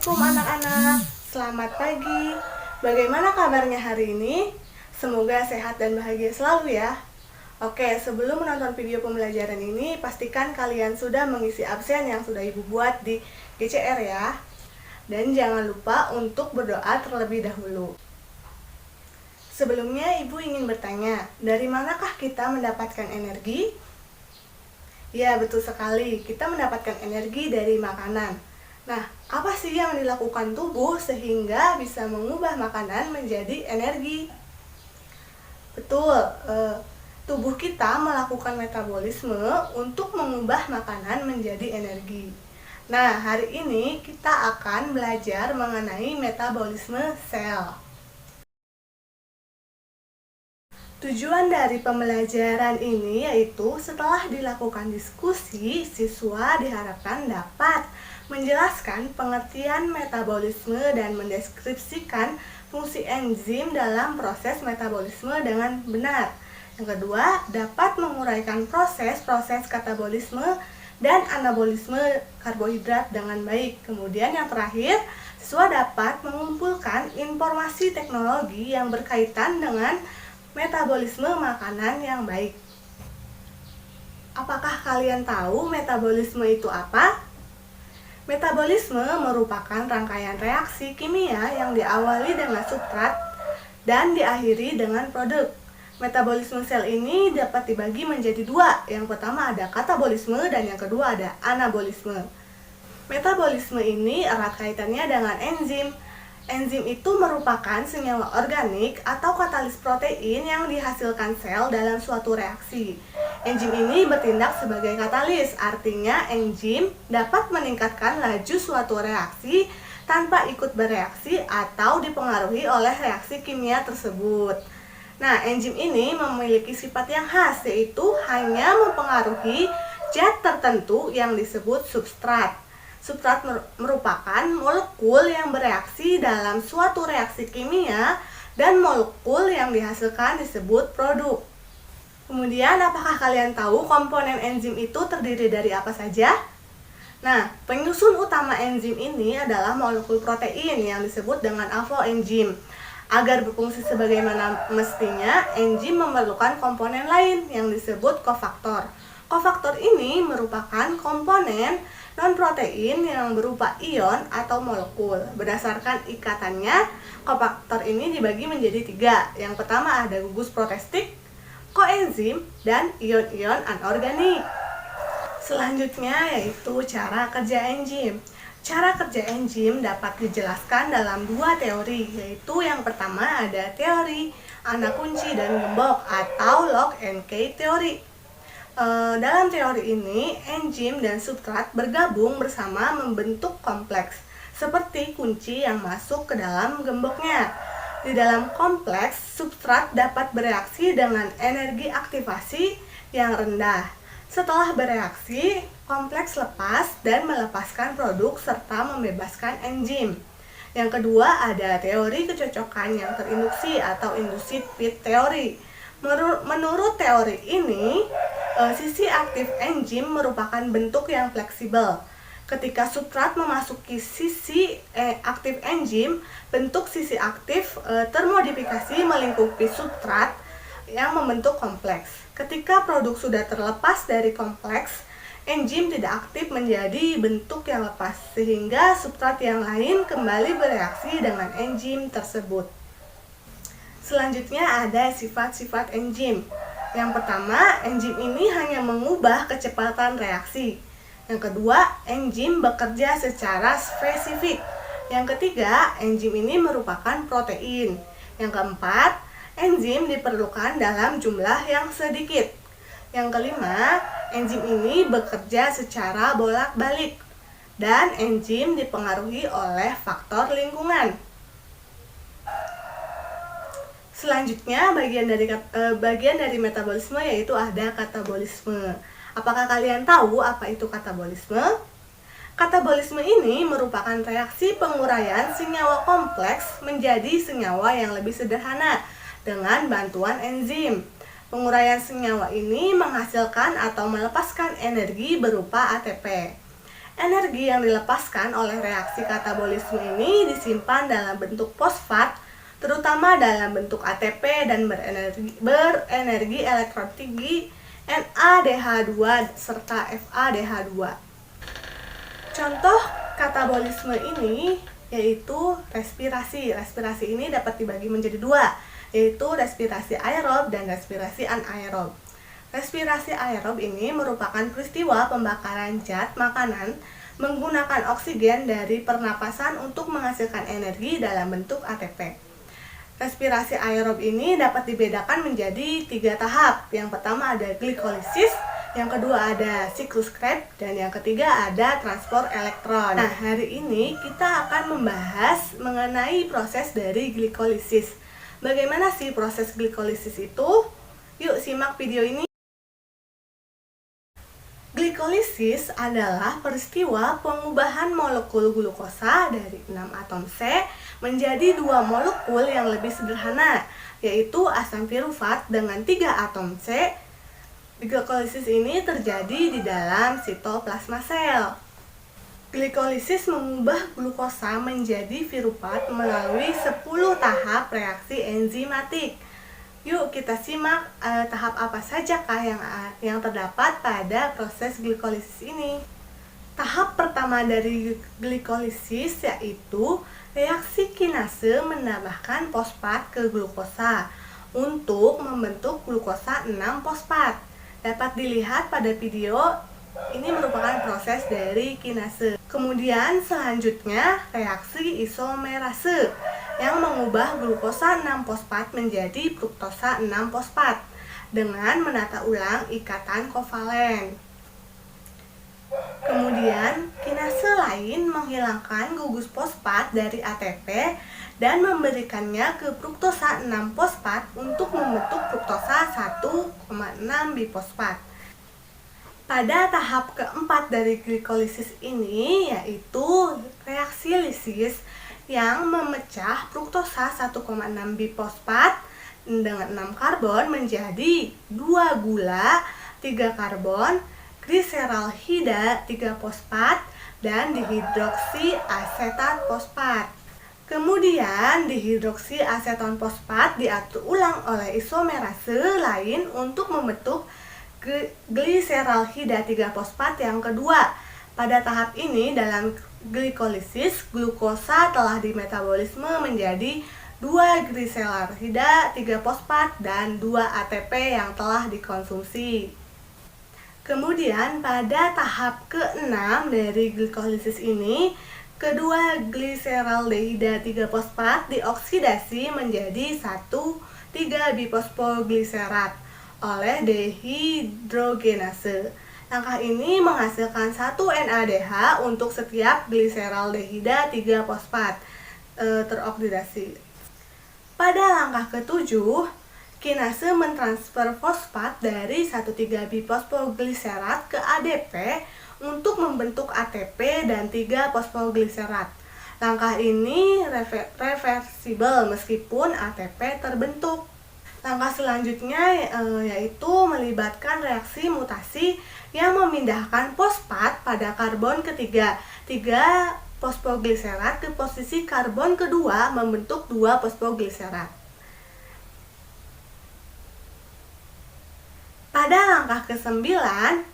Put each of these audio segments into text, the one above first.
Assalamualaikum anak-anak, selamat pagi. Bagaimana kabarnya hari ini? Semoga sehat dan bahagia selalu ya. Oke, sebelum menonton video pembelajaran ini, pastikan kalian sudah mengisi absen yang sudah ibu buat di GCR ya. Dan jangan lupa untuk berdoa terlebih dahulu. Sebelumnya ibu ingin bertanya, dari manakah kita mendapatkan energi? Ya, betul sekali, kita mendapatkan energi dari makanan. Nah, apa sih yang dilakukan tubuh sehingga bisa mengubah makanan menjadi energi? Betul, tubuh kita melakukan metabolisme untuk mengubah makanan menjadi energi. Nah, hari ini kita akan belajar mengenai metabolisme sel. Tujuan dari pembelajaran ini yaitu setelah dilakukan diskusi, siswa diharapkan dapat menjelaskan pengertian metabolisme dan mendeskripsikan fungsi enzim dalam proses metabolisme dengan benar. Yang kedua, dapat menguraikan proses-proses katabolisme dan anabolisme karbohidrat dengan baik. Kemudian yang terakhir, siswa dapat mengumpulkan informasi teknologi yang berkaitan dengan metabolisme makanan yang baik. Apakah kalian tahu metabolisme itu apa? Metabolisme merupakan rangkaian reaksi kimia yang diawali dengan substrat dan diakhiri dengan produk. Metabolisme sel ini dapat dibagi menjadi dua. Yang pertama ada katabolisme dan yang kedua ada anabolisme. Metabolisme ini erat kaitannya dengan enzim. Enzim itu merupakan senyawa organik atau katalis protein yang dihasilkan sel dalam suatu reaksi. Enzim ini bertindak sebagai katalis, artinya enzim dapat meningkatkan laju suatu reaksi tanpa ikut bereaksi atau dipengaruhi oleh reaksi kimia tersebut. Nah, enzim ini memiliki sifat yang khas, yaitu hanya mempengaruhi zat tertentu yang disebut substrat. Substrat merupakan molekul yang bereaksi dalam suatu reaksi kimia dan molekul yang dihasilkan disebut produk. Kemudian, apakah kalian tahu komponen enzim itu terdiri dari apa saja? Nah, penyusun utama enzim ini adalah molekul protein yang disebut dengan alpha-enzim. Agar berfungsi sebagaimana mestinya, enzim memerlukan komponen lain yang disebut kofaktor. Kofaktor ini merupakan komponen non-protein yang berupa ion atau molekul. Berdasarkan ikatannya, kofaktor ini dibagi menjadi tiga. Yang pertama ada gugus protestik, koenzim, dan ion-ion anorganik. Selanjutnya yaitu cara kerja enzim. Cara kerja enzim dapat dijelaskan dalam dua teori, yaitu yang pertama ada teori anak kunci dan gembok atau lock and key teori. Dalam teori ini, enzim dan substrat bergabung bersama membentuk kompleks, seperti kunci yang masuk ke dalam gemboknya. Di dalam kompleks, substrat dapat bereaksi dengan energi aktivasi yang rendah. Setelah bereaksi, kompleks lepas dan melepaskan produk serta membebaskan enzim. Yang kedua ada teori kecocokan yang terinduksi atau induced feed theory. Menurut teori ini, sisi aktif enzim merupakan bentuk yang fleksibel. Ketika substrat memasuki sisi aktif enzim, bentuk sisi aktif termodifikasi melingkupi substrat yang membentuk kompleks. Ketika produk sudah terlepas dari kompleks, enzim tidak aktif menjadi bentuk yang lepas, sehingga substrat yang lain kembali bereaksi dengan enzim tersebut. Selanjutnya ada sifat-sifat enzim. Yang pertama, enzim ini hanya mengubah kecepatan reaksi. Yang kedua, enzim bekerja secara spesifik. Yang ketiga, enzim ini merupakan protein. Yang keempat, enzim diperlukan dalam jumlah yang sedikit. Yang kelima, enzim ini bekerja secara bolak-balik. Dan enzim dipengaruhi oleh faktor lingkungan. Selanjutnya, bagian dari metabolisme yaitu ada katabolisme. Apakah kalian tahu apa itu katabolisme? Katabolisme ini merupakan reaksi penguraian senyawa kompleks menjadi senyawa yang lebih sederhana dengan bantuan enzim. Penguraian senyawa ini menghasilkan atau melepaskan energi berupa ATP. Energi yang dilepaskan oleh reaksi katabolisme ini disimpan dalam bentuk fosfat, terutama dalam bentuk ATP dan berenergi elektron tinggi NADH2 serta FADH2. Contoh katabolisme ini yaitu respirasi. Respirasi ini dapat dibagi menjadi dua, yaitu respirasi aerob dan respirasi anaerob. Respirasi aerob ini merupakan peristiwa pembakaran zat makanan menggunakan oksigen dari pernapasan untuk menghasilkan energi dalam bentuk ATP. Respirasi aerob ini dapat dibedakan menjadi 3 tahap. Yang pertama ada glikolisis, yang kedua ada siklus Krebs, dan yang ketiga ada transport elektron. Nah, hari ini kita akan membahas mengenai proses dari glikolisis. Bagaimana sih proses glikolisis itu? Yuk simak video ini. Glikolisis adalah peristiwa pengubahan molekul glukosa dari 6 atom C menjadi 2 molekul yang lebih sederhana, yaitu asam pirufat dengan 3 atom C. Glikolisis ini terjadi di dalam sitoplasma sel. Glikolisis mengubah glukosa menjadi pirufat melalui 10 tahap reaksi enzimatik. Yuk kita simak tahap apa sajakah yang terdapat pada proses glikolisis ini. Tahap pertama dari glikolisis yaitu reaksi kinase menambahkan fosfat ke glukosa untuk membentuk glukosa 6-fosfat. Dapat dilihat pada video, ini merupakan proses dari kinase. Kemudian selanjutnya reaksi isomerase yang mengubah glukosa 6-fosfat menjadi fruktosa 6-fosfat dengan menata ulang ikatan kovalen. Kemudian kinase lain menghilangkan gugus fosfat dari ATP dan memberikannya ke fruktosa 6-fosfat untuk membentuk fruktosa 1,6 bifosfat. Pada tahap keempat dari glikolisis ini yaitu reaksi lisis yang memecah fruktosa 1,6 bifosfat dengan 6 karbon menjadi 2 gula, 3 karbon, gliseralhida 3 fosfat, dan dihidroksi asetat fosfat. Kemudian dihidroksi aseton fosfat diatur ulang oleh isomerase lain untuk membentuk gliseralhida 3 fosfat yang kedua. Pada tahap ini dalam glikolisis, glukosa telah dimetabolisme menjadi 2 gliseralhida 3 fosfat dan 2 ATP yang telah dikonsumsi. Kemudian pada tahap ke-6 dari glikolisis ini, kedua gliseraldehyda 3 fosfat dioksidasi menjadi 1,3-bifosfogliserat oleh dehidrogenase. Langkah ini menghasilkan 1 NADH untuk setiap gliseraldehyda 3 fosfat teroksidasi. Pada langkah ke-7, kinase mentransfer fosfat dari 1,3-bifosfogliserat ke ADP untuk membentuk ATP dan 3-fosfogliserat. Langkah ini reversibel meskipun ATP terbentuk. Langkah selanjutnya yaitu melibatkan reaksi mutasi yang memindahkan fosfat pada karbon ketiga 3-fosfogliserat ke posisi karbon kedua membentuk 2-fosfogliserat. Pada langkah ke-9,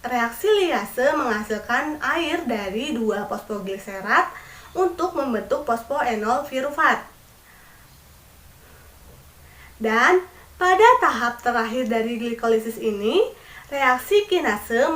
reaksi liase menghasilkan air dari 2-fosfogliserat untuk membentuk fosfoenol pirufat. Dan pada tahap terakhir dari glikolisis ini, reaksi kinase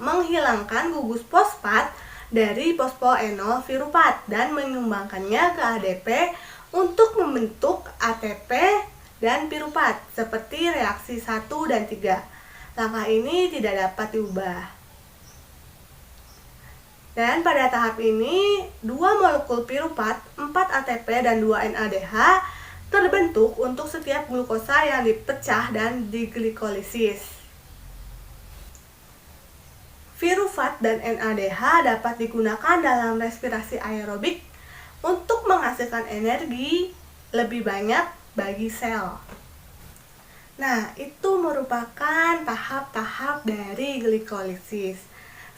menghilangkan gugus fosfat dari fosfoenol pirufat dan menyumbangkannya ke ADP untuk membentuk ATP dan pirufat seperti reaksi 1 dan 3. Langkah ini tidak dapat diubah. Dan pada tahap ini, 2 molekul pirufat, 4 ATP dan 2 NADH terbentuk untuk setiap glukosa yang dipecah dan diglikolisis. Pirufat dan NADH dapat digunakan dalam respirasi aerobik untuk menghasilkan energi lebih banyak bagi sel. Nah, itu merupakan tahap-tahap dari glikolisis.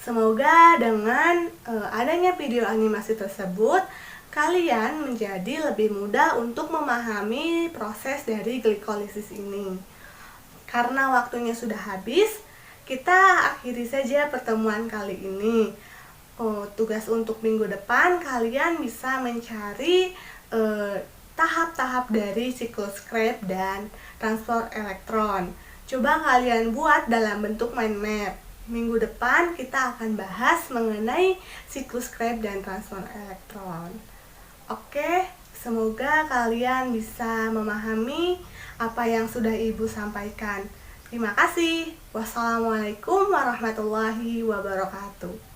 Semoga dengan adanya video animasi tersebut, kalian menjadi lebih mudah untuk memahami proses dari glikolisis ini. Karena waktunya sudah habis, kita akhiri saja pertemuan kali ini. Tugas untuk minggu depan, kalian bisa mencari tahap-tahap dari siklus Krebs dan transport elektron. Coba kalian buat dalam bentuk mind map. Minggu depan kita akan bahas mengenai siklus Krebs dan transport elektron. Oke, semoga kalian bisa memahami apa yang sudah Ibu sampaikan. Terima kasih. Wassalamualaikum warahmatullahi wabarakatuh.